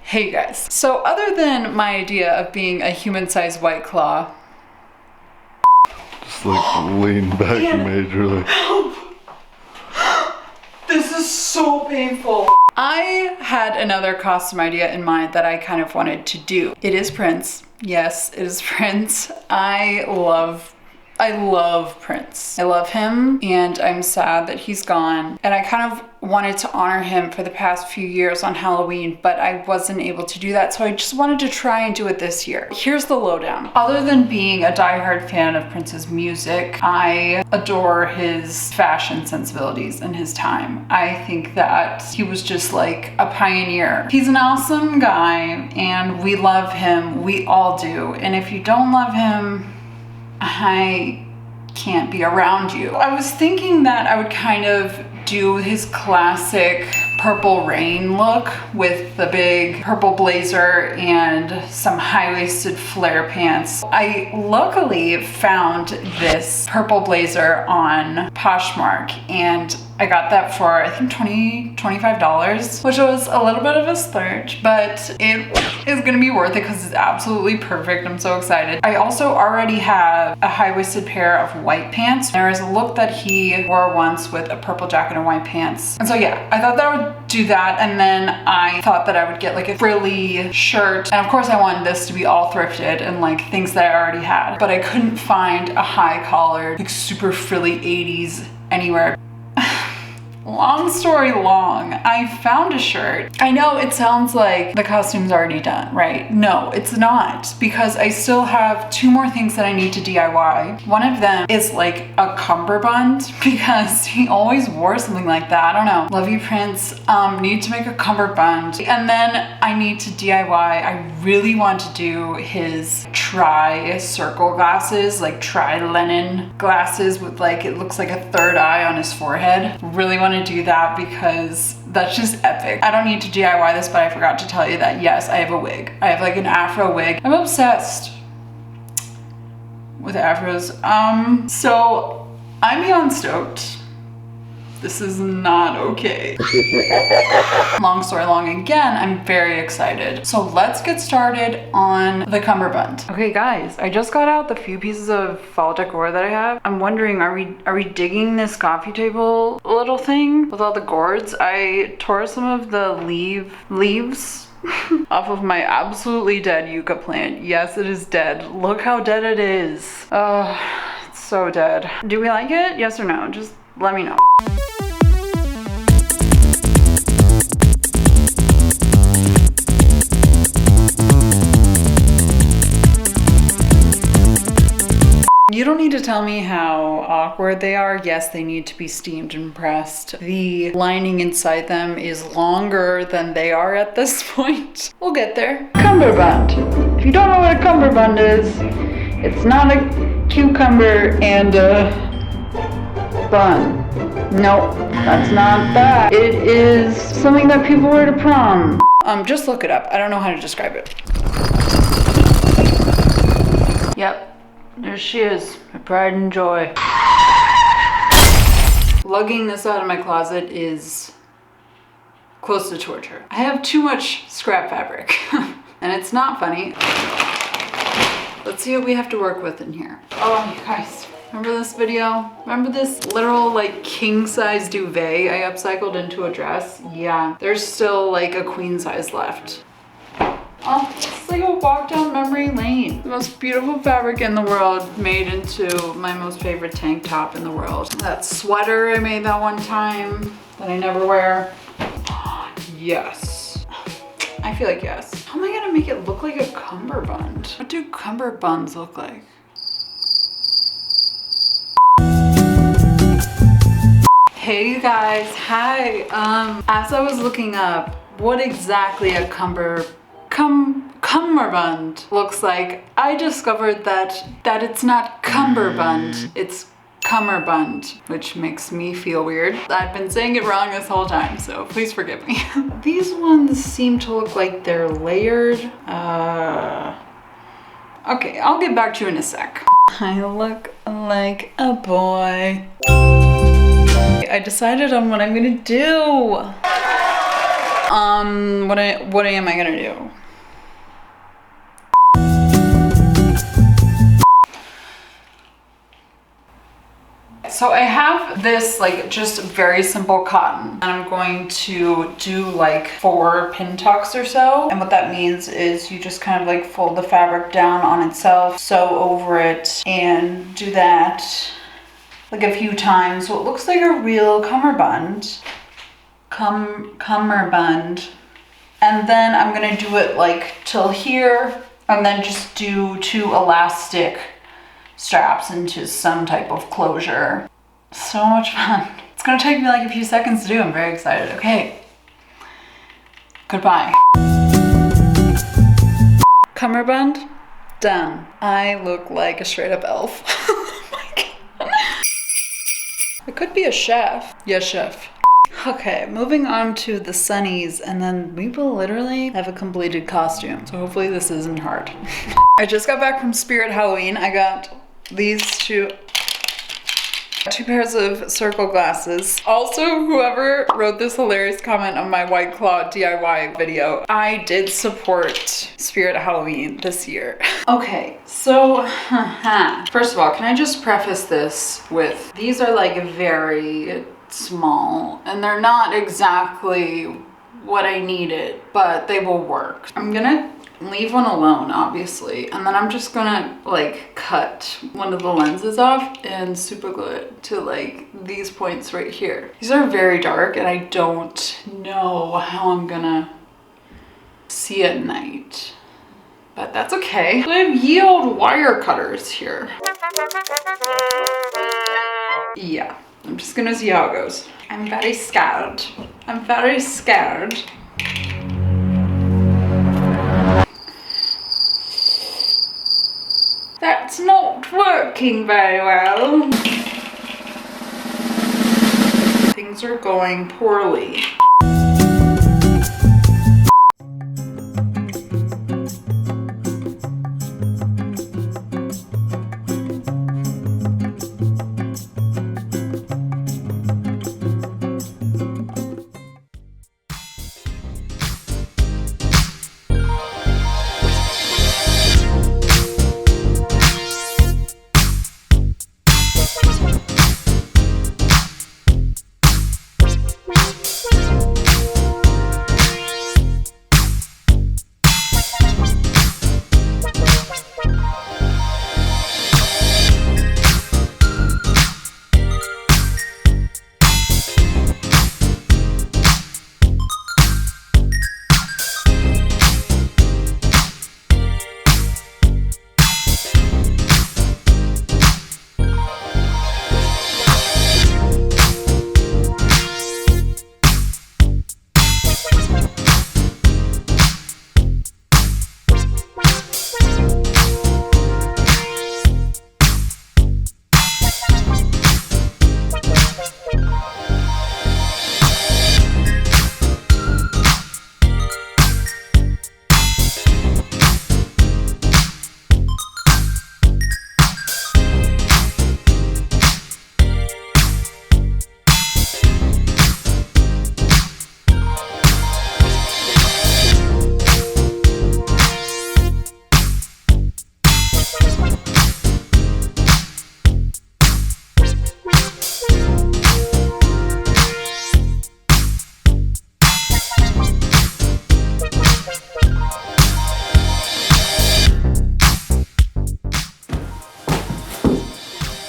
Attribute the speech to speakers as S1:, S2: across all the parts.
S1: Hey guys. So other than my idea of being a human-sized White Claw,
S2: just like lean back majorly.
S1: Help! This is so painful. I had another costume idea in mind that I kind of wanted to do. It is Prince. Yes, it is Prince. I love Prince. I love him and I'm sad that he's gone. And I kind of wanted to honor him for the past few years on Halloween, but I wasn't able to do that. So I just wanted to try and do it this year. Here's the lowdown. Other than being a diehard fan of Prince's music, I adore his fashion sensibilities and his time. I think that he was just like a pioneer. He's an awesome guy and we love him. We all do. And if you don't love him, I can't be around you. I was thinking that I would kind of do his classic purple rain look with the big purple blazer and some high-waisted flare pants. I luckily found this purple blazer on Poshmark and I got that for I think $25, which was a little bit of a splurge, but it is gonna be worth it because it's absolutely perfect. I'm so excited. I also already have a high-waisted pair of white pants. There is a look that he wore once with a purple jacket and white pants. And so yeah, I thought that I would do that, and then I thought that I would get like a frilly shirt. And of course I wanted this to be all thrifted and like things that I already had, but I couldn't find a high-collared, like super frilly 80s anywhere. Long story long, I found a shirt. I know it sounds like the costume's already done, right? No, it's not, because I still have two more things that I need to DIY. One of them is like a cummerbund, because he always wore something like that. I don't know. Love you, Prince. Need to make a cummerbund. And then I need to DIY. I really want to do his tri-circle glasses, like tri-Lennon glasses with like, it looks like a third eye on his forehead. Really want to do that because that's just epic. I don't need to DIY this, but I forgot to tell you that yes, I have a wig. I have like an afro wig. I'm obsessed with afros. So I'm beyond stoked. This is not okay. Long story long again, I'm very excited. So let's get started on the cummerbund. Okay guys, I just got out the few pieces of fall decor that I have. I'm wondering, are we digging this coffee table little thing with all the gourds? I tore some of the leaves off of my absolutely dead yucca plant. Yes, it is dead. Look how dead it is. Oh, it's so dead. Do we like it? Yes or no? Just let me know. You don't need to tell me how awkward they are. Yes, they need to be steamed and pressed. The lining inside them is longer than they are at this point. We'll get there. Cummerbund. If you don't know what a cummerbund is, it's not a cucumber and a bun. Nope, that's not that. It is something that people wear to prom. Just look it up. I don't know how to describe it. Yep. There she is, my pride and joy. Lugging this out of my closet is close to torture. I have too much scrap fabric and it's not funny. Let's see what we have to work with in here. Oh, you guys, remember this video? Remember this literal like king size duvet I upcycled into a dress? Yeah, there's still like a queen size left. Oh, it's like a walk down memory lane. The most beautiful fabric in the world made into my most favorite tank top in the world. That sweater I made that one time that I never wear. Yes. I feel like yes. How am I gonna make it look like a cummerbund? What do cummerbunds look like? Hey you guys, hi. As I was looking up what exactly a cummerbund looks like, I discovered that it's not cummerbund, it's cummerbund, which makes me feel weird. I've been saying it wrong this whole time, so please forgive me. These ones seem to look like they're layered. Okay, I'll get back to you in a sec. I look like a boy. I decided on what I'm gonna do. What am I gonna do? So I have this like just very simple cotton, and I'm going to do like 4 pin tucks or so. And what that means is you just kind of like fold the fabric down on itself, sew over it, and do that like a few times. So it looks like a real cummerbund. Cummerbund. And then I'm gonna do it like till here, and then just do 2 elastic straps into some type of closure. So much fun. It's gonna take me like a few seconds to do. I'm very excited. Okay. Goodbye. Cummerbund, done. I look like a straight up elf. Oh my God. I could be a chef. Yes, chef. Okay, moving on to the sunnies, and then we will literally have a completed costume. So hopefully this isn't hard. I just got back from Spirit Halloween. I got these 2 pairs of circle glasses. Also, whoever wrote this hilarious comment on my White Claw DIY video, I did support Spirit Halloween this year. Okay, so first of all, can I just preface this with, these are like very small and they're not exactly what I needed, but they will work. I'm gonna leave one alone, obviously, and then I'm just gonna like cut one of the lenses off and super glue it to like these points right here. These are very dark and I don't know how I'm gonna see at night, but that's okay. I have ye old wire cutters here. Yeah, I'm just gonna see how it goes. I'm very scared. I'm very scared. That's not working very well. Things are going poorly.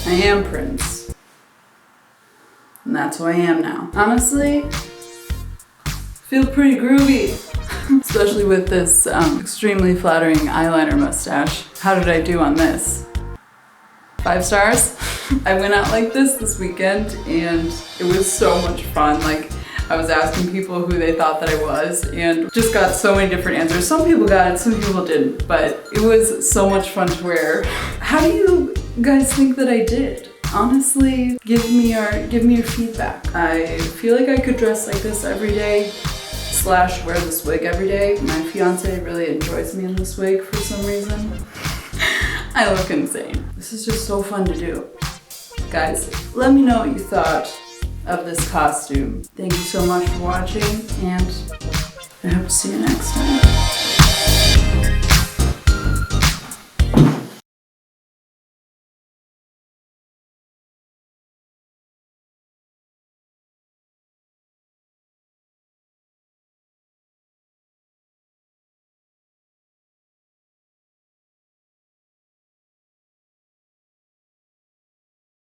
S1: I am Prince. And that's who I am now. Honestly, feel pretty groovy. Especially with this extremely flattering eyeliner mustache. How did I do on this? 5 stars. I went out like this weekend and it was so much fun. Like, I was asking people who they thought that I was and just got so many different answers. Some people got it, some people didn't, but it was so much fun to wear. How do you guys think that I did? Honestly, give me your feedback. I feel like I could dress like this every day / wear this wig every day. My fiance really enjoys me in this wig for some reason. I look insane. This is just so fun to do. Guys, let me know what you thought of this costume. Thank you so much for watching, and I hope to see you next time.